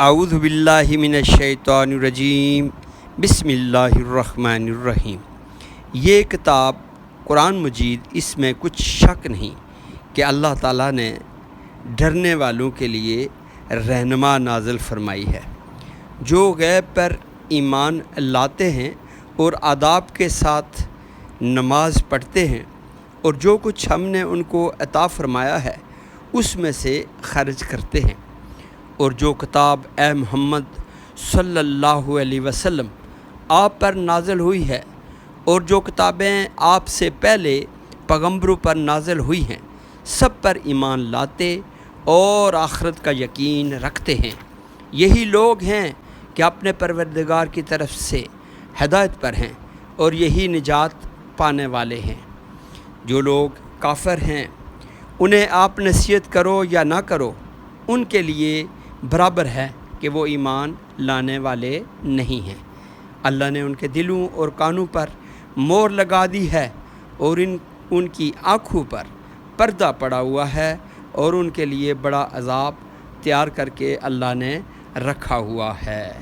اعوذ باللہ من الشیطان الرجیم بسم اللہ الرحمن الرحیم۔ یہ کتاب قرآن مجید، اس میں کچھ شک نہیں کہ اللہ تعالیٰ نے ڈرنے والوں کے لیے رہنما نازل فرمائی ہے، جو غیب پر ایمان لاتے ہیں اور آداب کے ساتھ نماز پڑھتے ہیں، اور جو کچھ ہم نے ان کو عطا فرمایا ہے اس میں سے خرچ کرتے ہیں، اور جو کتاب اے محمد صلی اللہ علیہ وسلم آپ پر نازل ہوئی ہے، اور جو کتابیں آپ سے پہلے پیغمبروں پر نازل ہوئی ہیں، سب پر ایمان لاتے اور آخرت کا یقین رکھتے ہیں، یہی لوگ ہیں کہ اپنے پروردگار کی طرف سے ہدایت پر ہیں، اور یہی نجات پانے والے ہیں۔ جو لوگ کافر ہیں انہیں آپ نصیحت کرو یا نہ کرو، ان کے لیے برابر ہے کہ وہ ایمان لانے والے نہیں ہیں۔ اللہ نے ان کے دلوں اور کانوں پر مہر لگا دی ہے، اور ان کی آنکھوں پر پردہ پڑا ہوا ہے، اور ان کے لیے بڑا عذاب تیار کر کے اللہ نے رکھا ہوا ہے۔